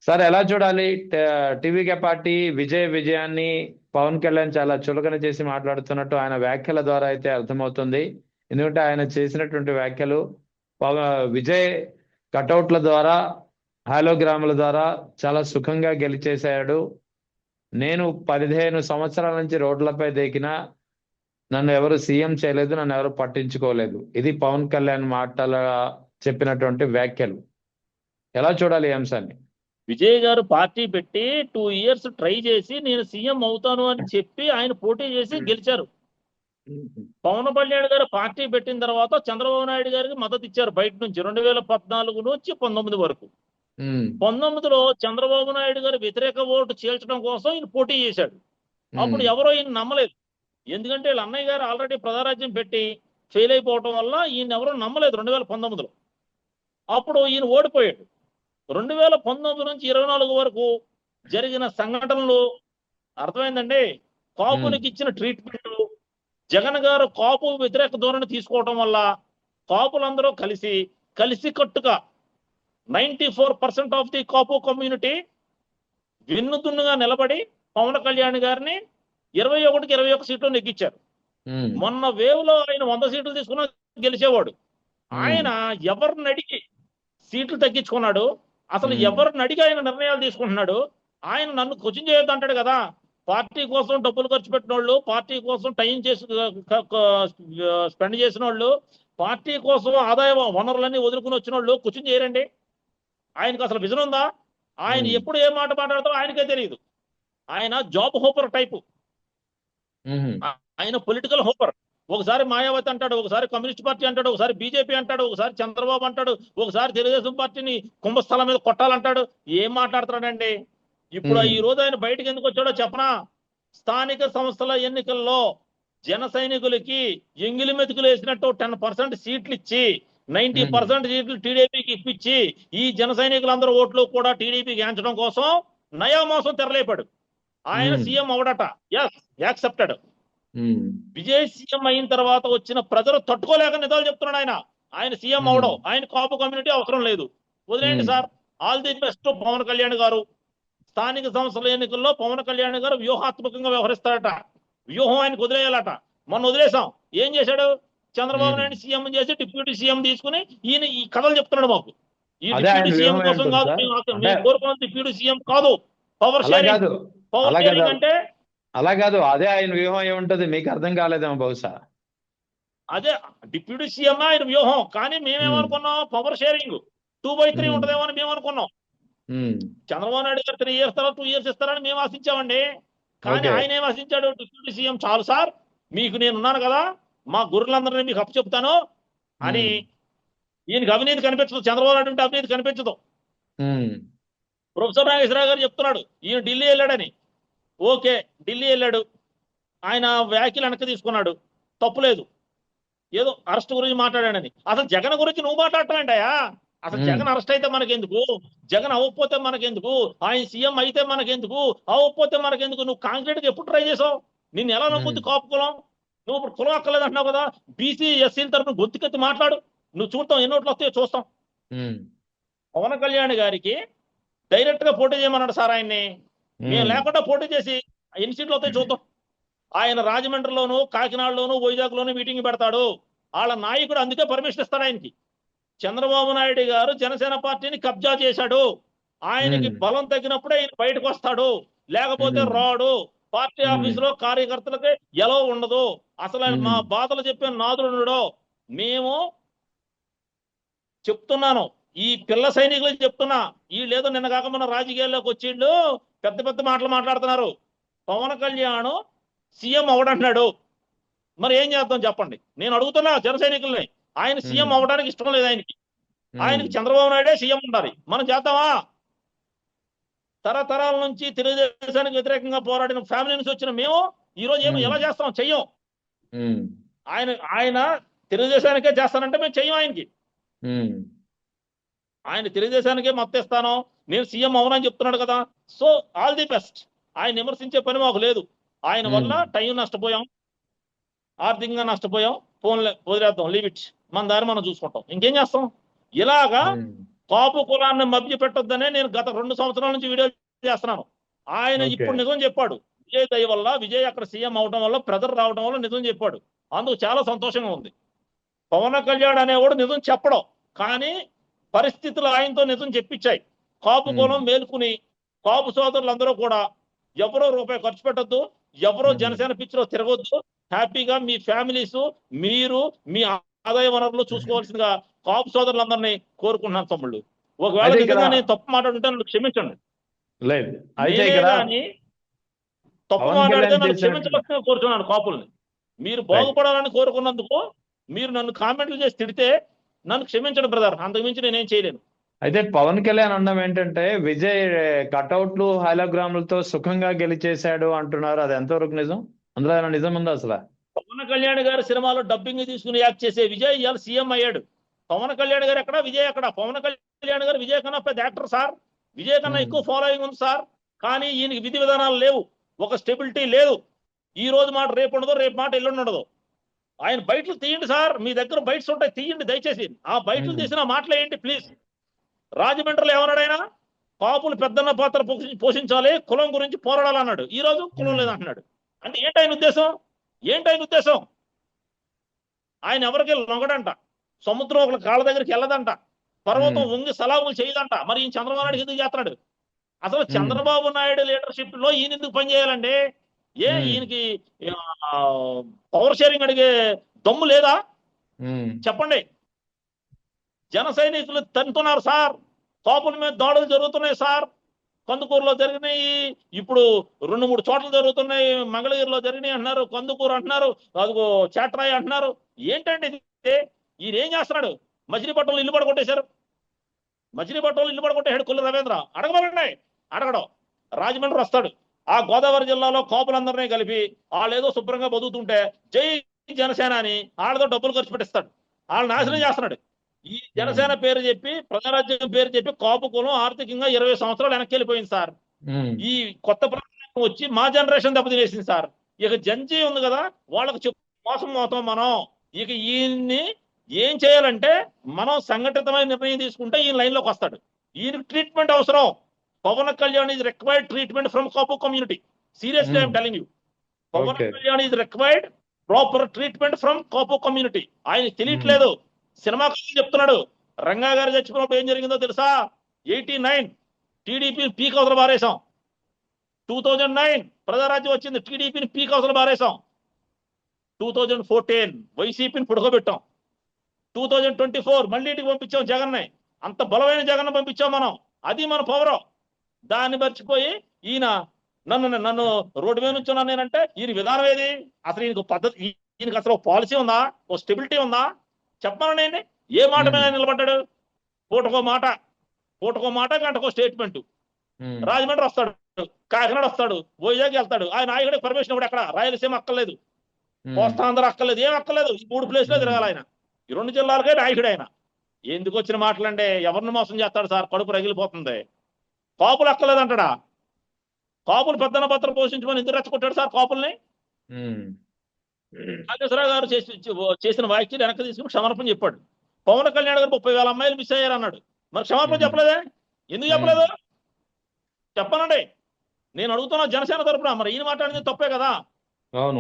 Sir ఎలా చూడాలి? TVK party విజయాన్ని పవన్ కళ్యాణ్ చాలా చులకన చేసి మాట్లాడుతున్నట్టు ఆయన వ్యాఖ్యల ద్వారా అయితే అర్థమవుతుంది. ఎందుకంటే ఆయన చేసినటువంటి వ్యాఖ్యలు విజయ్ కటౌట్ల ద్వారా, హాలోగ్రాముల ద్వారా చాలా సుఖంగా గెలిచేశాడు. నేను 15 సంవత్సరాల నుంచి రోడ్లపై దేకినా నన్ను ఎవరు సీఎం చేయలేదు, నన్ను ఎవరు పట్టించుకోలేదు. ఇది పవన్ కళ్యాణ్ మాటల చెప్పినటువంటి వ్యాఖ్యలు. ఎలా చూడాలి ఈ అంశాన్ని? విజయ్ గారు పార్టీ పెట్టి 2 ఇయర్స్ ట్రై చేసి నేను సీఎం అవుతాను అని చెప్పి ఆయన పోటీ చేసి గెలిచారు. పవన్ కళ్యాణ్ గారు పార్టీ పెట్టిన తర్వాత చంద్రబాబు నాయుడు గారికి మద్దతు ఇచ్చారు బయట నుంచి 2014 నుంచి 19 వరకు. 19లో చంద్రబాబు నాయుడు గారు వ్యతిరేక ఓటు చీల్చడం కోసం ఈయన పోటీ చేశాడు. అప్పుడు ఎవరో ఈయన నమ్మలేదు. ఎందుకంటే వీళ్ళ అన్నయ్య గారు ఆల్రెడీ ప్రజారాజ్యం పెట్టి ఫెయిల్ అయిపోవటం వల్ల ఈయన ఎవరో నమ్మలేదు 2019లో. అప్పుడు ఈయన ఓడిపోయాడు. 2019 నుంచి 24 వరకు జరిగిన సంఘటనలు అర్థమైందండి. కాపులకు ఇచ్చిన ట్రీట్మెంట్, జగన్ గారు కాపు వ్యతిరేక ధోరణి తీసుకోవటం వల్ల కాపులందరూ కలిసి కట్టుగా 94% ఆఫ్ ది కాపు కమ్యూనిటీ వెన్నుతున్నుగా నిలబడి పవన్ కళ్యాణ్ గారిని 21కి 21 సీట్లు నెగ్గించారు. మొన్న వేవ్ లో ఆయన 100 సీట్లు తీసుకున్నా గెలిచేవాడు. ఆయన ఎవరిని అడిగి సీట్లు తగ్గించుకున్నాడు? అసలు ఎవరిని అడిగి ఆయన నిర్ణయాలు తీసుకుంటున్నాడు? ఆయన నన్ను క్వశ్చన్ చేయొద్దు అంటాడు కదా. పార్టీ కోసం డబ్బులు ఖర్చు పెట్టిన వాళ్ళు, పార్టీ కోసం టైం చేసి స్పెండ్ చేసిన వాళ్ళు, పార్టీ కోసం ఆదాయ వనరులన్నీ వదులుకుని వచ్చిన వాళ్ళు క్వశ్చన్ చేయరండి. ఆయనకు అసలు విజన్ ఉందా? ఆయన ఎప్పుడు ఏ మాట మాట్లాడతారో ఆయనకే తెలియదు. ఆయన జాబ్ హోపర్ టైపు. ఆయన పొలిటికల్ హోపర్. ఒకసారి మాయావతి అంటాడు, ఒకసారి కమ్యూనిస్ట్ పార్టీ అంటాడు, ఒకసారి బీజేపీ అంటాడు, ఒకసారి చంద్రబాబు అంటాడు, ఒకసారి తెలుగుదేశం పార్టీని కుంభస్థలం మీద కొట్టాలంటాడు. ఏం మాట్లాడుతున్నాడండి? ఇప్పుడు ఈ రోజు ఆయన బయటకు ఎందుకు వచ్చాడో చెప్పనా? స్థానిక సంస్థల ఎన్నికల్లో జన సైనికులకి ఎంగిలి మెతుకులు వేసినట్టు 10% సీట్లు ఇచ్చి 90% సీట్లు టీడీపీకి ఇప్పించి ఈ జన సైనికులందరూ ఓట్లు కూడా టీడీపీకి ఎంచడం కోసం నయామోసం తెరలేపాడు. ఆయన సీఎం అవడట. Yes, accepted. విజయ్ సీఎం అయిన తర్వాత వచ్చిన ప్రజలు తట్టుకోలేక నిజాలు చెప్తున్నాడు. ఆయన సీఎం అవడం, ఆయన కాపు కమ్యూనిటీ అవసరం లేదు, వదిలేయండి sir. All the best Pavan Kalyan garu. స్థానిక సంస్థల ఎన్నికల్లో పవన్ కళ్యాణ్ గారు వ్యూహాత్మకంగా వ్యవహరిస్తారట. వ్యూహం ఆయనకు వదిలేయాలట. మొన్న వదిలేసాం. ఏం చేశాడు? చంద్రబాబు నాయుడు సీఎం చేసి డిప్యూటీ సీఎం తీసుకుని ఈయన ఈ కథలు చెప్తున్నాడు మాకు. ఈ డిప్యూటీ సీఎం కోసం కాదు మేము కోరుకున్న డిప్యూటీ సీఎం కాదు, పవర్ షేరింగ్. పవర్ షేరింగ్ అంటే అలా కాదు, అదే ఆయన వ్యూహం ఏముంటది? మీకు అర్థం కాలేదేమో బహుశా. అదే డిప్యూటీ సీఎం ఆయన వ్యూహం. కానీ మేమేమనుకున్నాం? పవర్ షేరింగ్ 2/3 ఉంటదేమో అని మేము అనుకున్నాం. చంద్రబాబు నాయుడు గారు 3 ఇయర్స్ తర్వాత 2 ఇయర్స్ ఇస్తారని మేము ఆశించామండి. కానీ ఆయన ఏం ఆశించాడు? డిప్యూటీ సీఎం చాలు సార్, మీకు నేను ఉన్నాను కదా, మా గుర్రులందరినీ మీకు అప్పు చెప్తాను అని. ఈయనకి అవినీతి కనిపించదు, చంద్రబాబు నాయుడు అవినీతి కనిపించదు. ప్రొఫెసర్ నాగేశ్వరరావు గారు చెప్తున్నాడు ఈయన ఢిల్లీ వెళ్ళాడని. ఓకే, ఢిల్లీ వెళ్ళాడు, ఆయన వ్యాఖ్యలు వెనక్కి తీసుకున్నాడు, తప్పులేదు. ఏదో అరెస్ట్ గురించి మాట్లాడాడని. అసలు జగన్ గురించి నువ్వు మాట్లాడటమేంటయా? అసలు జగన్ అరెస్ట్ అయితే మనకెందుకు? జగన్ అవ్వకపోతే మనకెందుకు? ఆయన సీఎం అయితే మనకెందుకు? అవ్వకపోతే మనకెందుకు? నువ్వు కాంక్రీట్ గా ఎప్పుడు ట్రై చేసావు? నిన్ను ఎలా నమ్ముద్ది కాపు కులం? నువ్వు ఇప్పుడు కులం అక్కర్లేదు అంటున్నావు కదా. బీసీ ఎస్సీల తరఫున గొంతుకెత్తి మాట్లాడు, నువ్వు చూస్తాం, ఎన్ని ఓట్లు వస్తాయో చూస్తాం. పవన్ కళ్యాణ్ గారికి డైరెక్ట్ గా పోటీ చేయమన్నాడు సార్ ఆయన్ని. మేము లేకుండా పోటీ చేసి ఎన్ని సీట్లు వస్తాయి చూద్దాం. ఆయన రాజమండ్రిలోను, కాకినాడలోను, వైజాగ్ లోను మీటింగ్ పెడతాడు. వాళ్ళ నాయకుడు అందుకే పర్మిషన్ ఇస్తాడు ఆయనకి. చంద్రబాబు నాయుడు గారు జనసేన పార్టీని కబ్జా చేశాడు, ఆయనకి బలం తగ్గినప్పుడే ఆయన బయటకు వస్తాడు, లేకపోతే రాడు. పార్టీ ఆఫీసులో కార్యకర్తలకి ఎలా ఉండదు. అసలు మా బాధలు చెప్పే నాదుడు. మేము చెప్తున్నాను, ఈ పిల్ల సైనికులు చెప్తున్నా, వీళ్ళేదో నిన్న కాక మన రాజకీయాల్లోకి వచ్చిండు పెద్ద పెద్ద మాటలు మాట్లాడుతున్నారు. పవన్ కళ్యాణ్ సీఎం అవడంటున్నాడు, మరి ఏం చేద్దాం చెప్పండి? నేను అడుగుతున్నా జన సైనికుల్ని. ఆయన సీఎం అవ్వడానికి ఇష్టం లేదు ఆయనకి. ఆయనకి చంద్రబాబు నాయుడే సీఎం ఉండాలి. మనం చేద్దామా? తరతరాల నుంచి తెలుగుదేశానికి వ్యతిరేకంగా పోరాడిన ఫ్యామిలీ నుంచి వచ్చిన మేము ఈ రోజు ఎలా చేస్తాం? చెయ్యం. ఆయన తెలుగుదేశానికే చేస్తానంటే మేము చెయ్యం ఆయనకి. ఆయన తెలుగుదేశానికే మద్దతిస్తాను, నేను సీఎం అవునని చెప్తున్నాడు కదా. So all the best. ఆయన విమర్శించే పని మాకు లేదు. ఆయన వల్ల టైం నష్టపోయాం, ఆర్థికంగా నష్టపోయాం. ఫోన్లే వదిలేద్దాం, లీవ్ ఇట్, మన దారి మనం చూసుకుంటాం. ఇంకేం చేస్తాం? ఇలాగా కాపు కులాన్ని మభ్య పెట్టొద్దనే నేను గత 2 సంవత్సరాల నుంచి వీడియో చేస్తున్నాను. ఆయన ఓకే. ఇప్పుడు నిజం చెప్పాడు. విజయ్ దయ వల్ల, విజయ్ అక్కడ సీఎం అవడం వల్ల, ప్రెజర్ రావడం వల్ల నిజం చెప్పాడు. అందుకు చాలా సంతోషంగా ఉంది. పవన్ కళ్యాణ్ అనేవాడు నిజం చెప్పడం, కానీ పరిస్థితులు ఆయనతో నిజం చెప్పించాయి. కాపు కులం మేల్కుని కాపు సోదరులందరూ కూడా ఎవరో రూపాయి ఖర్చు పెట్టొద్దు, ఎవరో జనసేన పిచ్చిలో తిరగొద్దు, హ్యాపీగా మీ ఫ్యామిలీస్ మీరు మీ ఆదాయ వనరులు చూసుకోవాల్సిందిగా కాపు సోదరులందరినీ కోరుకుంటున్నాను తమ్ముళ్ళు. ఒకవేళ అయితే ఇక్కడ నిజంగా నేను తప్పు మాట్లాడుంటే నన్ను క్షమించండి. లేదు. అయితే నేనే ఇక్కడ కానీ తప్పు పవన్ మాట్లాడితే కళ్యాణ్ నన్ను చేసినట్టు క్షమించవలసిందిగా కోరుతున్నాను కాపుల్ని. మీరు రైట్. బాగుపడాలని కోరుకున్నందుకు మీరు నన్ను కామెంట్లు చేసి తిడితే నన్ను క్షమించండి బ్రదర్, అంతకుమించి నేనేం చేయలేను. అయితే పవన్ కళ్యాణ్ అన్నం ఏంటంటే విజయ్ కటౌట్లు హైలోగ్రాములతో సుఖంగా గెలిచేశాడు అంటున్నారు. అది ఎంతవరకు నిజం? అందులో ఏమైనా నిజం ఉందా అసలు? పవన్ కళ్యాణ్ గారి సినిమాలో డబ్బింగ్ తీసుకుని యాక్ట్ చేసే విజయ్ ఇవాళ సీఎం అయ్యాడు. పవన్ కళ్యాణ్ గారు ఎక్కడ, విజయ్ ఎక్కడ? పవన్ కళ్యాణ్ గారు విజయ్ కన్నా పెద్ద యాక్టర్ సార్. విజయ్ కన్నా ఎక్కువ ఫాలోయింగ్ ఉంది సార్. కానీ ఈయనకి విధి విధానాలు లేవు, ఒక స్టెబిలిటీ లేదు. ఈ రోజు మాట రేపు ఉండదు, రేపు మాట ఎల్లుండి ఉండదు. ఆయన బయటలు తీయండి సార్, మీ దగ్గర బయట్స్ ఉంటాయి, తీయండి దయచేసి. ఆ బయటలు తీసిన మాటలేంటి ప్లీజ్. రాజమండ్రిలో ఏమన్నాడైనా కాపులు పెద్దన్న పాత్ర పోషించాలి, కులం గురించి పోరాడాలన్నాడు. ఈ రోజు కులం లేదంటున్నాడు. అంటే ఏంటి ఆయన ఉద్దేశం? ఏంటి ఆయన ఉద్దేశం? ఆయన ఎవరికి లొంగడంట, సముద్రం ఒక కాళ్ళ దగ్గరికి వెళ్ళదంట, పర్వతం వంగి సలాములు చేయదంట. మరి ఈయన చంద్రబాబు నాయుడు ఎందుకు చేస్తున్నాడు? అసలు చంద్రబాబు నాయుడు లీడర్షిప్ లో ఈయన ఎందుకు పనిచేయాలండి? ఈయనకి పవర్ షేరింగ్ అడిగే దమ్ము లేదా? చెప్పండి. జన సైనికులు తంతున్నారు సార్, కాపుల మీద దాడులు జరుగుతున్నాయి సార్. కందుకూరులో జరిగినాయి, ఇప్పుడు 2-3 చోట్ల జరుగుతున్నాయి. మంగళగిరిలో జరిగినాయి అంటున్నారు, కందుకూరు అంటున్నారు, అదిగో చాట్రాయి అంటున్నారు. ఏంటండి ఇది? ఈయన ఏం చేస్తున్నాడు? మచిలీపట్నంలో ఇల్లు పడగొట్టేశారు. మచిలీపట్నంలో ఇల్లు పడగొట్టేశాడు కొల్లు రవీంద్ర. అడగమనండి, అడగడం. రాజమండ్రి వస్తాడు, ఆ గోదావరి జిల్లాలో కాపులందరినీ కలిపి వాళ్ళేదో శుభ్రంగా బతుకుతుంటే జై జనసేన అని వాళ్ళతో డబ్బులు ఖర్చు పెట్టిస్తాడు. వాళ్ళు నాశనం చేస్తున్నాడు. ఈ జనసేన పేరు చెప్పి, ప్రజారాజ్యం పేరు చెప్పి కాపు కులం ఆర్థికంగా 20 సంవత్సరాలు వెనక్కి వెళ్ళిపోయింది సార్. ఈ కొత్త ప్రభుత్వం వచ్చి మా జనరేషన్ దెబ్బతినేసింది సార్. ఇక జంజీ ఉంది కదా, వాళ్ళకి మోసం అవుతాం మనం. ఇక ఈయన్ని ఏం చేయాలంటే మనం సంఘటితమైన నిర్ణయం తీసుకుంటే ఈయన లైన్లోకి వస్తాడు. ఈయనకి ట్రీట్మెంట్ అవసరం. Pavan Kalyan is required treatment from Kapu community. Seriously I'm telling you, Pavan Kalyan is required proper treatment from Kapu community. ఆయన తెలియట్లేదు. సినిమా చెప్తున్నాడు. రంగా గారు చచ్చిపోయినప్పుడు ఏం జరిగిందో తెలుసా? 89 టీడీపీ పీక్ అవసరం బారేసాం. 2009 ప్రజారాజ్యం వచ్చింది, టీడీపీని పీక్ అవసరం బారేసాం. 2014 వైసీపీని పుడకబెట్టాం. 2024 మళ్ళీ ఇంటికి పంపించాం జగన్ని. అంత బలమైన జగన్ పంపించాం మనం. అది మన పవర్. దాన్ని మర్చిపోయి ఈయన నన్ను రోడ్డు మీద నుంచున్నా నేనంటే ఈయన విధానం ఏది? అసలు ఈయనకు పద్ధతి, ఈయనకి అసలు పాలసీ ఉందా? ఓ స్టెబిలిటీ ఉందా? చెప్పమనండి. ఏ మాట మీద నిలబడ్డాడు? పూటకో మాట గంటకో స్టేట్మెంట్. రాజమండ్రి వస్తాడు, కాకినాడ వస్తాడు, వైజాగ్ వెళ్తాడు. ఆయన నాయకుడికి పర్మిషన్ ఇవ్వడు. ఎక్కడ రాయలసీమ అక్కర్లేదు, కోస్తాంధ్ర అక్కర్లేదు, ఏం అక్కర్లేదు. ఈ 3 ప్లేస్లో తిరగాలి ఆయన. ఈ 2 జిల్లాలకే నాయకుడు ఆయన. ఎందుకు వచ్చిన మాటలంటే ఎవరిని మోసం చేస్తాడు సార్? కడుపు రగిలిపోతుంది. కాపులు అక్కర్లేదంటాడా? కాపులు పెద్దన పత్రం పోషించమని ఎందుకు రెచ్చగొట్టాడు సార్ కాపుల్ని? నాగేశ్వరరావు గారు చేసిన వ్యాఖ్యలు వెనక్కి తీసుకుని క్షమాపణ చెప్పాడు. పవన్ కళ్యాణ్ గారు 30,000 అమ్మాయిలు మిస్ అయ్యారు అన్నాడు. మరి క్షమాపణ చెప్పలేదే? ఎందుకు చెప్పలేదు? చెప్పనండి. నేను అడుగుతున్నా జనసేన తరపున. మరి ఈయన మాట్లాడింది తప్పే కదా.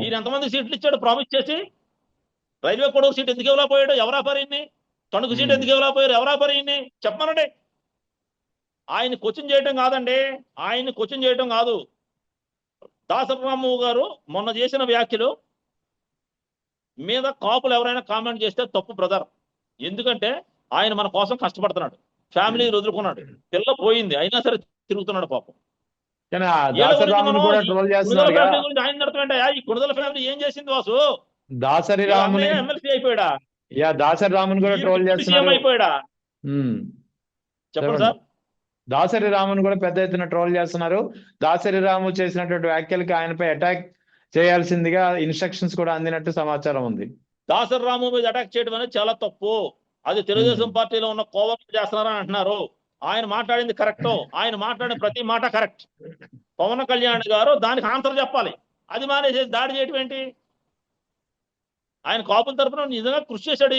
ఈయన ఎంతమంది సీట్లు ఇచ్చాడు ప్రామిస్ చేసి? రైల్వే కొడూరు సీట్ ఎందుకు ఇవ్వలేకపోయాడు? ఎవరా పరిని? తణుకు సీట్ ఎందుకు ఇవ్వలేకపోయారు? ఎవరా పరిని? చెప్పమనండి. ఆయన క్వశ్చన్ చేయడం కాదండి, ఆయన్ని క్వశ్చన్ చేయడం కాదు. దాసరాము గారు మొన్న చేసిన వ్యాఖ్యలు మీద కాపులు ఎవరైనా కామెంట్ చేస్తే తప్పు బ్రదర్. ఎందుకంటే ఆయన మన కోసం కష్టపడుతున్నాడు, ఫ్యామిలీ వదులుకున్నాడు, పిల్ల పోయింది, అయినా సరే తిరుగుతున్నాడు పాపం. ఆయన నడుతుంటే ఈ గుణదల ఫ్యామిలీ ఏం చేసింది వాసు? దాసరి రాముని ఎమ్మెల్సీ అయిపోయాడా? దాసరి రాముని కూడా ట్రోల్ చేస్తున్నారు. అయిపోయాడా? చెప్పండి సార్. దాసరి రాముని కూడా పెద్ద ఎత్తున ట్రోల్ చేస్తున్నారు. దాసరి రాము చేసినటువంటి వ్యాఖ్యలకి ఆయనపై అటాక్ చేయాల్సిందిగా ఇన్స్ట్రక్షన్స్ కూడా అందినట్టు సమాచారం ఉంది. దాసరి రాము మీద అటాక్ చేయడం అనేది చాలా తప్పు. అది తెలుగుదేశం పార్టీలో ఉన్న కోపం చేస్తున్నారని అంటున్నారు. ఆయన మాట్లాడింది కరెక్ట్, ఆయన మాట్లాడిన ప్రతి మాట కరెక్ట్. పవన్ కళ్యాణ్ గారు దానికి ఆన్సర్ చెప్పాలి. అది మానేసేసి దాడి చేయడం ఏంటి? ఆయన కాపుల తరఫున నిజంగా కృషి చేశాడు.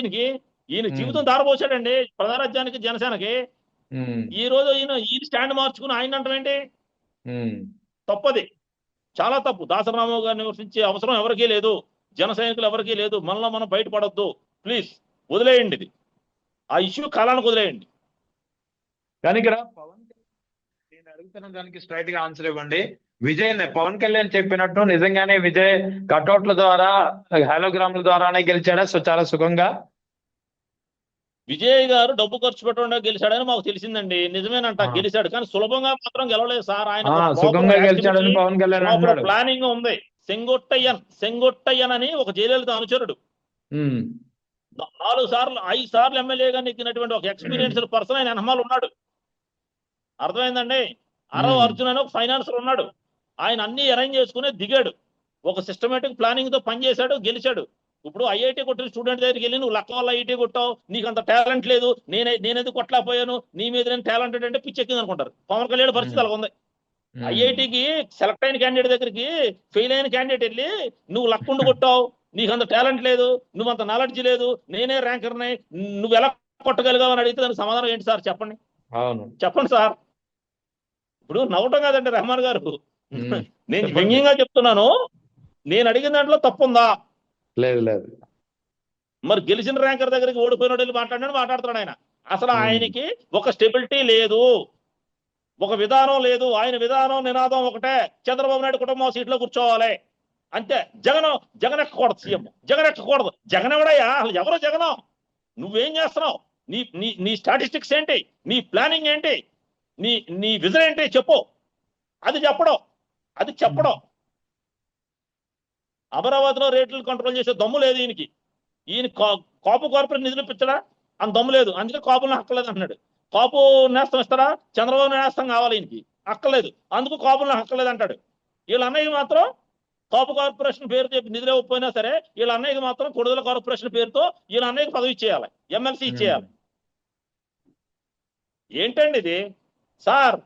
ఈయన జీవితం దారపోసాడండి ప్రజారాజ్యానికి, జనసేనకి. ఉమ్, ఈ రోజు ఈ స్టాండ్ మార్చుకుని ఆయన అంటామేంటి? ఉమ్, తప్పది, చాలా తప్పు. దాసరామరావు గారిని విమర్శించే అవసరం ఎవరికీ లేదు, జన సైనికులు ఎవరికీ లేదు. మనలో మనం బయటపడొద్దు, ప్లీజ్ వదిలేయండి ఇది, ఆ ఇష్యూ కాలానికి వదిలేయండి. కానీ ఇక్కడ పవన్ కళ్యాణ్ నేను అడుగుతున్న దానికి స్ట్రైట్ గా ఆన్సర్ ఇవ్వండి. విజయ్ పవన్ కళ్యాణ్ చెప్పినట్టు నిజంగానే విజయ్ కటౌట్ల ద్వారా హాలోగ్రామ్ల ద్వారానే గెలిచాడా? సో చాలా సుఖంగా. విజయ్ గారు డబ్బు ఖర్చు పెట్టకుండా గెలిచాడని మాకు తెలిసిందండి. నిజమేనంట, ఆ, గెలిచాడు, కానీ సులభంగా మాత్రం గెలవలేదు సార్. ఆ, ఆయనకు ఒక ప్రాపర్ సుఖంగా యాక్టివిటీ, గెలిచాడని పవన్ కళ్యాణ్ ప్రాపర్ అంటున్నాడు. ప్లానింగ్ ఉంది. సెంగొట్టయ్యన్ అని ఒక జయలలిత అనుచరుడు, ఉమ్, 4 సార్లు 5 సార్లు ఎమ్మెల్యేగా నెగ్గినటువంటి ఒక ఎక్స్పీరియన్స్డ్ పర్సన్ ఆయన వెనమాల ఉన్నాడు. అర్థమైందండి? ఉమ్, అర్జున్ అని ఒక ఫైనాన్సర్ ఉన్నాడు. ఆయన అన్ని అరేంజ్ చేసుకుని దిగాడు, ఒక సిస్టమేటిక్ ప్లానింగ్ తో పనిచేశాడు, గెలిచాడు. ఇప్పుడు ఐఐటీ కొట్టిన స్టూడెంట్ దగ్గరికి వెళ్ళి నువ్వు లక్క వల్ల ఐఐటీ కొట్టావు, నీకు అంత టాలెంట్ లేదు, నేనేది కొట్టలేకపోయాను, నీ మీద నేను టాలెంటెడ్ అంటే పిచ్చెక్కింది అనుకుంటారు. పవన్ కళ్యాణ్ పరిస్థితి అలా ఉంది. ఉమ్, ఐఐటికి సెలెక్ట్ అయిన క్యాండిడేట్ దగ్గరికి ఫెయిల్ అయిన క్యాండిడేట్ వెళ్ళి నువ్వు లక్కుండు కొట్టావు, నీకు అంత టాలెంట్ లేదు, నువ్వు అంత నాలెడ్జ్ లేదు, నేనే ర్యాంకర్ని, నువ్వు ఎలా కొట్టగలిగావు అని అడిగితే దానికి సమాధానం ఏంటి సార్? చెప్పండి, అవును. చెప్పండి సార్. ఇప్పుడు నవ్వటం కాదండి రెహమాన్ గారు, ఉమ్, నేను చెప్పండి. వ్యంగ్యంగా చెప్తున్నాను. నేను అడిగిన దాంట్లో తప్పుందా? లేదు లేదు. మరి గెలిచిన ర్యాంకర్ దగ్గరికి ఓడిపోయిన వెళ్ళి మాట్లాడుతున్నాడు ఆయన. అసలు ఉమ్, ఆయనకి ఒక స్టెబిలిటీ లేదు, ఒక విధానం లేదు. ఆయన విధానం నినాదం ఒకటే, చంద్రబాబు నాయుడు కుటుంబం సీట్లో కూర్చోవాలి అంతే. జగన్ ఎక్కకూడదు, సీఎం జగన్ ఎక్కకూడదు. జగన్ ఎవడయ్యా? అసలు ఎవరో జగనం? నువ్వేం చేస్తున్నావు? నీ నీ నీ స్టాటిస్టిక్స్ ఏంటి? నీ ప్లానింగ్ ఏంటి? నీ నీ విజన్ ఏంటి చెప్పు. అది చెప్పడం. అమరావతిలో రేట్లు కంట్రోల్ చేసే దమ్ము లేదు ఈయనకి. ఈయన కాపు కార్పొరేట్ నిధులు ఇప్పించడా? అంత దమ్ము లేదు, అందుకే కాపులను హక్కలేదు అంటున్నాడు. కాపు నేస్తం ఇస్తారా? చంద్రబాబు నేస్తం కావాలి ఈయనకి, అక్కలేదు, అందుకు కాపులను హక్కలేదు అంటాడు. వీళ్ళ అన్నయ్యకి మాత్రం కాపు కార్పొరేషన్ పేరు చెప్పి నిధులు ఇవ్వకపోయినా సరే, వీళ్ళ అన్నయ్యకి మాత్రం కొడుదల కార్పొరేషన్ పేరుతో వీళ్ళ అన్నయ్యకి పదవి ఇచ్చేయాలి, ఎమ్మెల్సీ ఇచ్చేయాలి. ఏంటండి ఇది సార్?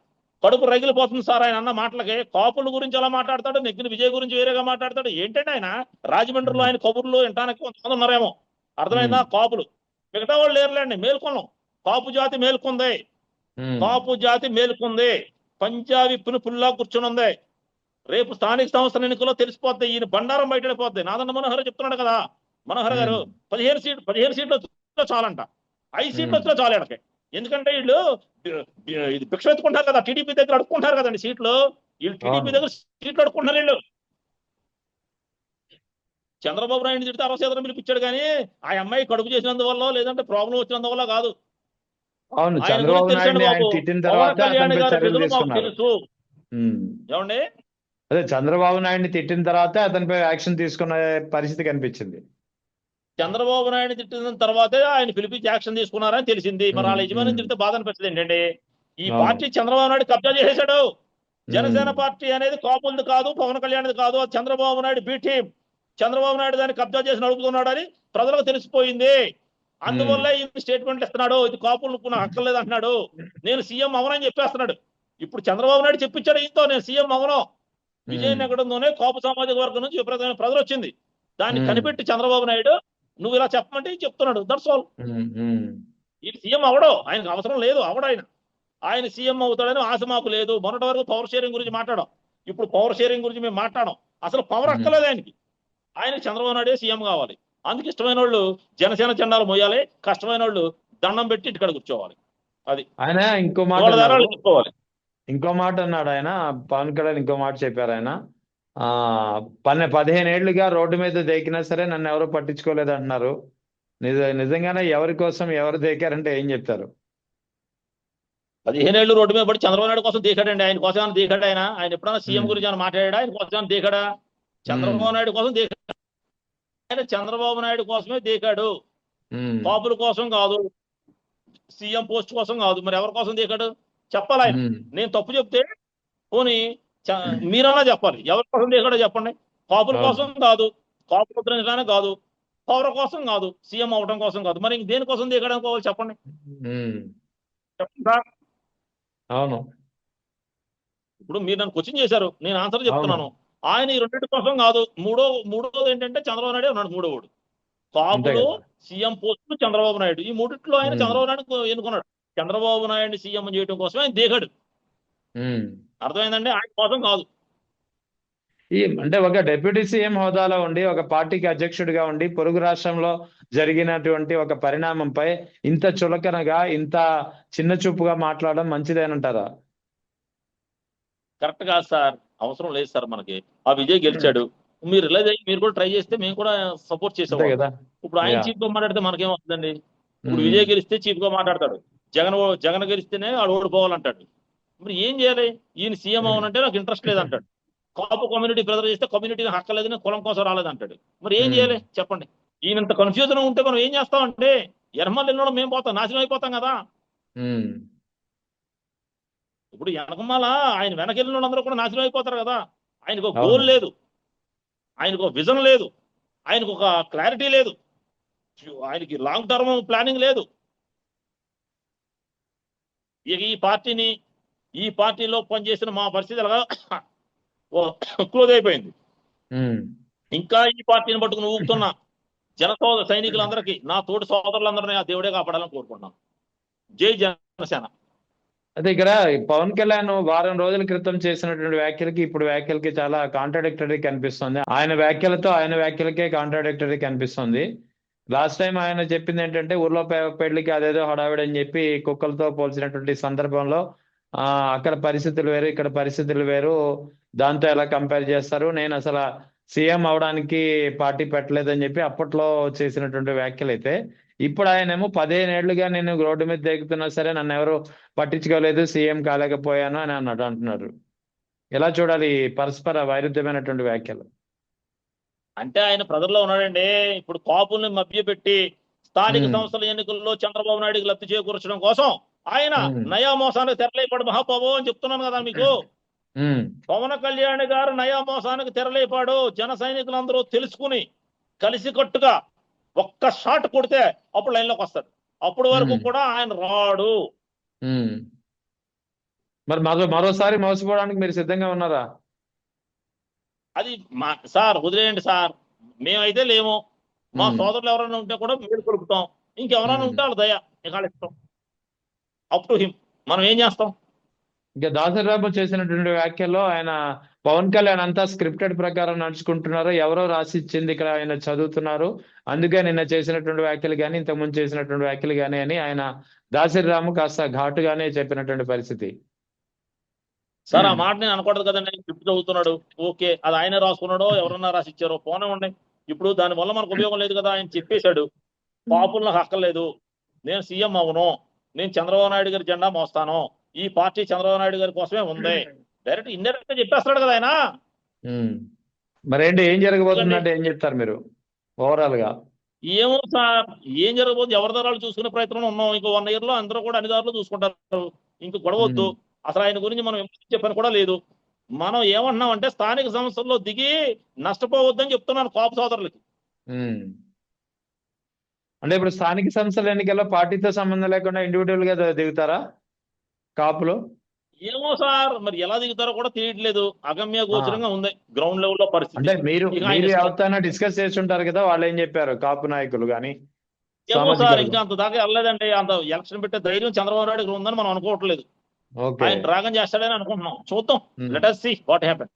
కడుపు రగిలిపోతుంది సార్ ఆయన అన్న మాటలకి. కాపుల గురించి అలా మాట్లాడతాడు, నెగ్గిన విజయ్ గురించి వేరేగా మాట్లాడతాడు. ఏంటంటే ఆయన రాజమండ్రిలో ఆయన కబుర్లు వినడానికి కొంతమంది ఉన్నారేమో, అర్థమైందా? కాపులు మిగతా వాళ్ళు లేరులేండి, మేల్కొన్నాం. కాపు జాతి మేల్కొంది, కాపు జాతి మేల్కొంది. పంజాబీ పుల్లా కూర్చుని ఉంది. రేపు స్థానిక సంస్థల ఎన్నికల్లో తెలిసిపోద్ది, ఈయన బండారం బయటపడిపోద్ది. నాదన్న మనోహర్ చెప్తున్నాడు కదా, మనోహర్ గారు 15 సీట్లు వచ్చినా చాలంట, 5 సీట్లు వచ్చినా చాలు వీళ్ళకి. ఎందుకంటే వీళ్ళు ఇది భిక్ష ఎత్తుకుంటారు కదా, టీడీపీ దగ్గర అడుక్కుంటారు కదండి సీట్లు. వీళ్ళు టీడీపీ దగ్గర సీట్లు అడుక్కుంటున్నారు వీళ్ళు. చంద్రబాబు నాయుడు తిడితే 60% పిలిపించాడు, కానీ ఆ అమ్మాయి కడుపు చేసినందువల్ల లేదంటే ప్రాబ్లం వచ్చినందువల్ల కాదు. అవును, ఆయన చంద్రబాబు గురించి తెలుసండి నాయుడిని ఆయన బాబు, తిట్టిన పవన్ తర్వాత కళ్యాణ్ అతనిపై గారి చర్యలు విధులు మాకు తీసుకున్నారు. తెలుసు. ఏమండి? అదే చంద్రబాబు నాయుడిని తిట్టిన తర్వాత అతనిపై యాక్షన్ తీసుకునే పరిస్థితి కనిపించింది. చంద్రబాబు నాయుడు తిట్టిన తర్వాతే ఆయన పిలిపించి యాక్షన్ తీసుకున్నారని తెలిసింది. మరి వాళ్ళ యజమాని తిడితే బాధ అనిపిస్తుంది ఏంటండి? ఈ పార్టీ చంద్రబాబు నాయుడు కబ్జా చేసేశాడు. జనసేన పార్టీ అనేది కాపులది కాదు, పవన్ కళ్యాణ్ది కాదు, అది చంద్రబాబు నాయుడు బి టీం. చంద్రబాబు నాయుడు దాన్ని కబ్జా చేసి నడుపుతున్నాడని ప్రజలకు తెలిసిపోయింది. అందువల్ల ఈ స్టేట్మెంట్లు ఇస్తున్నాడు, ఇది కాపులకు నాకు అక్కర్లేదు అంటున్నాడు, నేను సీఎం అవనని చెప్పేస్తున్నాడు. ఇప్పుడు చంద్రబాబు నాయుడు చెప్పించాడు ఈయనతో, నేను సీఎం అవను. విజయనగరంలోనే కాపు సామాజిక వర్గం నుంచి విపరీతమైన ప్రజలు వచ్చింది. దాన్ని కనిపెట్టి చంద్రబాబు నాయుడు నువ్వు ఇలా చెప్పమంటే చెప్తున్నాడు. That's all. ఈ సీఎం అవడో, ఆయనకు అవసరం లేదు, ఆయన సీఎం అవుతాడని ఆశ మాకు లేదు. మొన్నటి వరకు పవర్ షేరింగ్ గురించి మాట్లాడాం, ఇప్పుడు పవర్ షేరింగ్ గురించి మేము మాట్లాడాం. అసలు పవర్ అక్కలేదు ఆయనకి చంద్రబాబు నాయుడే సీఎం కావాలి. అందుకు ఇష్టమైన వాళ్ళు జనసేన జెండాలు మోయాలి, కష్టమైన వాళ్ళు దండం పెట్టి ఇక్కడ కూర్చోవాలి. అది ఆయన ఇంకో మాట అన్నాడు ఆయన, పవన్ కళ్యాణ్ ఇంకో మాట చెప్పారు ఆయన. 15 ఏళ్లుగా రోడ్డు మీద దేకినా సరే నన్ను ఎవరు పట్టించుకోలేదు అంటున్నారు. నిజంగానే ఎవరి కోసం ఎవరు దేకారంటే ఏం చెప్తారు? 15 ఏళ్ళు రోడ్డు మీద పడి చంద్రబాబు నాయుడు కోసం దేకాడండి. ఆయన కోసం ఏమైనా దేకాడు? ఆయన ఎప్పుడైనా సీఎం గురించి ఏమైనా మాట్లాడా? ఆయన కోసం ఏమైనా దేకాడా? చంద్రబాబు నాయుడు కోసం దేకాడు. ఆయన చంద్రబాబు నాయుడు కోసమే దేకాడు, కాపుల కోసం కాదు, సీఎం పోస్ట్ కోసం కాదు. మరి ఎవరి కోసం దేకాడు చెప్పాలి ఆయన. నేను తప్పు చెప్తే పోనీ మీరన్నా చెప్పాలి, ఎవరి కోసం దేకాడో చెప్పండి. కాపుల కోసం కాదు, కాపులు ఉద్ధరించడానికి కాదు, పవర్ కోసం కాదు, సీఎం అవడం కోసం కాదు. మరి ఇంక దేనికోసం దేకాడానికి కావాలి చెప్పండి. చెప్పండి సార్. అవును, ఇప్పుడు మీరు నన్ను క్వశ్చన్ చేశారు, నేను ఆన్సర్ చెప్తున్నాను. ఆయన ఈ రెండింటి కోసం కాదు. మూడోది ఏంటంటే చంద్రబాబు నాయుడు ఉన్నాడు మూడోవాడు. కాపులు, సీఎం పోస్ట్, చంద్రబాబు నాయుడు, ఈ మూడిట్లో ఆయన చంద్రబాబు నాయుడు ఎన్నుకున్నాడు. చంద్రబాబు నాయుడిని సీఎం చేయడం కోసమే ఆయన దిగాడు. ఉమ్. అర్థమైందండి? ఆయన కోసం కాదు. అంటే ఒక డిప్యూటీ సీఎం హోదాలో ఉండి ఒక పార్టీకి అధ్యక్షుడిగా ఉండి పొరుగు రాష్ట్రంలో జరిగినటువంటి ఒక పరిణామంపై ఇంత చులకనగా ఇంత చిన్న చూపుగా మాట్లాడడం మంచిదేనంటారా? కరెక్ట్ కాదు సార్, అవసరం లేదు సార్ మనకి. ఆ విజయ్ గెలిచాడు, మీరు రిలైజ్ అయ్యి మీరు కూడా ట్రై చేస్తే మేము కూడా సపోర్ట్ అంతే చేసేవాళ్ళం. కదా. ఇప్పుడు ఆయన యా. చీఫ్ గా మాట్లాడితే మనకేం వస్తుందండి? ఇప్పుడు ఉమ్. విజయ్ గెలిస్తే చీఫ్ గా మాట్లాడతాడు, జగన్ గెలిస్తేనే వాడు ఓడిపోవాలంటాడు. మరి ఏం చేయాలి? ఈయన సీఎం అవనంటే నాకు ఇంట్రెస్ట్ లేదంటాడు. కాపు కమ్యూనిటీ ప్రెజర్ చేస్తే కమ్యూనిటీని హక్కలేదని కులం కోసం రాలేదంటాడు. మరి ఏం చేయాలి చెప్పండి? ఈయనంత కన్ఫ్యూజన్ ఉంటే మనం ఏం చేస్తామంటే ఎనమల్ ఎన్నో మేము పోతాం, నాశనం అయిపోతాం కదా. ఉమ్. ఇప్పుడు వెనకమాల ఆయన వెనకెళ్ళిన వాళ్ళందరూ కూడా నాశనం అయిపోతారు కదా. ఆయనకు ఒక అవును. గోల్ లేదు, ఆయనకు ఒక విజన్ లేదు, ఆయనకు ఒక క్లారిటీ లేదు, ఆయనకి లాంగ్ టర్మ్ ప్లానింగ్ లేదు. ఇక ఈ పార్టీలో పనిచేసిన మా పరిస్థితి అలాగా క్లోజ్ అయిపోయింది. ఉమ్. ఇంకా ఈ పార్టీని పట్టుకుని ఊపుతున్న సైనికులందరికీ, నా తోటి సోదరులందరినీ ఆ దేవుడే కాపాడాలని కోరుకుంటున్నాను. జై జనసేన. అయితే ఇక్కడ ఈ పవన్ కళ్యాణ్ వారం రోజుల క్రితం చేసినటువంటి వ్యాఖ్యలకి ఇప్పుడు వ్యాఖ్యలకి చాలా కాంట్రాడిక్టరీ కనిపిస్తుంది. ఆయన వ్యాఖ్యలతో ఆయన వ్యాఖ్యలకే కాంట్రాడిక్టరీ కనిపిస్తుంది. లాస్ట్ టైం ఆయన చెప్పింది ఏంటంటే ఊర్లో పెళ్లికి అదేదో హడావిడి అని చెప్పి కుక్కలతో పోల్చినటువంటి సందర్భంలో అక్కడ పరిస్థితులు వేరు, ఇక్కడ పరిస్థితులు వేరు, దాంతో ఎలా కంపేర్ చేస్తారు, నేను అసలు సీఎం అవడానికి పార్టీ పెట్టలేదని చెప్పి అప్పట్లో చేసినటువంటి వ్యాఖ్యలు అయితే, ఇప్పుడు ఆయనేమో 15 ఏళ్లుగా నేను రోడ్డు మీద దిగుతున్నా సరే నన్ను ఎవరు పట్టించుకోలేదు, సీఎం కాలేకపోయాను అని అంటున్నారు. ఎలా చూడాలి ఈ పరస్పర వైరుధ్యమైనటువంటి వ్యాఖ్యలు? అంటే ఆయన ప్రజల్లో ఉన్నాడండి. ఇప్పుడు కాపుల్ని మభ్యపెట్టి స్థానిక సంస్థల ఎన్నికల్లో చంద్రబాబు నాయుడికి లబ్ధి చేకూర్చడం కోసం ఆయన నయా మోసానికి తెరలేపాడు మహాబాబు అని చెప్తున్నాను కదా మీకు. పవన్ కళ్యాణ్ గారు నయా మోసానికి తెరలేపాడు. జన సైనికులందరూ తెలుసుకుని కలిసికట్టుగా ఒక్క షాట్ కొడితే అప్పుడు లైన్లోకి వస్తాడు. అప్పుడు వరకు కూడా ఆయన రాడు. మరి మరోసారి మోసపోవడానికి మీరు సిద్ధంగా ఉన్నారా? అది సార్ వదిలేయండి సార్, మేమైతే లేము. మా సోదరులు ఎవరైనా ఉంటే కూడా మేము కొలుపుతాం. ఇంకెవరైనా ఉంటే వాళ్ళ దయ ఇక ఇస్తాం. అప్ టు హిమ్, మనం ఏం చేస్తాం? ఇంకా దాసరాబు చేసినటువంటి వ్యాఖ్యల్లో ఆయన పవన్ కళ్యాణ్ అంతా స్క్రిప్టెడ్ ప్రకారం నడుచుకుంటున్నారు, ఎవరో రాసి ఇచ్చింది ఇక్కడ ఆయన చదువుతున్నారు, అందుకే నిన్న చేసినటువంటి వ్యాఖ్యలు కానీ ఇంతకుముందు చేసినటువంటి వ్యాఖ్యలు కానీ అని ఆయన దాసరిరాము కాస్త ఘాటుగానే చెప్పినటువంటి పరిస్థితి. సార్ ఆ మాట నేను అనకూడదు కదండి. స్క్రిప్ట్ చదువుతున్నాడు, ఓకే, అది ఆయన రాసుకున్నాడో ఎవరన్నా రాసి ఇచ్చారో పోనే ఉన్నాయి. ఇప్పుడు దానివల్ల మనకు ఉపయోగం లేదు కదా. ఆయన చెప్పేశాడు, పాపులు నాకు అక్కర్లేదు, నేను సీఎం అవును, నేను చంద్రబాబు నాయుడు గారి జెండా మోస్తాను, ఈ పార్టీ చంద్రబాబు నాయుడు గారి కోసమే ఉంది, డైరెక్ట్ ఇండైరెక్ట్ గా చెప్పేస్తాడు కదా ఆయన. మరేంటి ఏం జరగబోతుందంటే ఏం చెప్తారు మీరు ఓవరాల్ గా? ఏమో సార్, ఏం జరగబోతుంది ఎవరి దారాలు చూసుకునే ప్రయత్నంలో ఉన్నాం. ఇంకో 1 year లో అందరూ కూడా అన్ని దారులు చూసుకుంటారు. ఇంక గొడవద్దు. అసలు ఆయన గురించి మనం చెప్పని కూడా లేదు. మనం ఏమంటున్నాం అంటే స్థానిక సంస్థల్లో దిగి నష్టపోవద్దని చెప్తున్నాను కాపు సోదరులకి. అంటే ఇప్పుడు స్థానిక సంస్థల ఎన్నికల్లో పార్టీతో సంబంధం లేకుండా ఇండివిజువల్ గా దిగుతారా కాపులు? ఏమో సార్, మరి ఎలా దిగుతారో కూడా తెలియట్లేదు. అగమ్య గోచరంగా ఉంది గ్రౌండ్ లెవెల్లో పరిస్థితి. అంటే మీరు ఎవరితోనైనా డిస్కస్ చేసి ఉంటారు కదా, వాళ్ళు ఏం చెప్పారు కాపు నాయకులు కానీ? ఏమో సార్, ఇంకా అంత దాకా వెళ్ళలేదండి. అంత ఎలక్షన్ పెట్టే ధైర్యం చంద్రబాబు నాయుడు ఉందని మనం అనుకోవట్లేదు. ఆయన డ్రాగన్ చేస్తాడని అనుకుంటున్నాం. చూద్దాం, let us see what happens.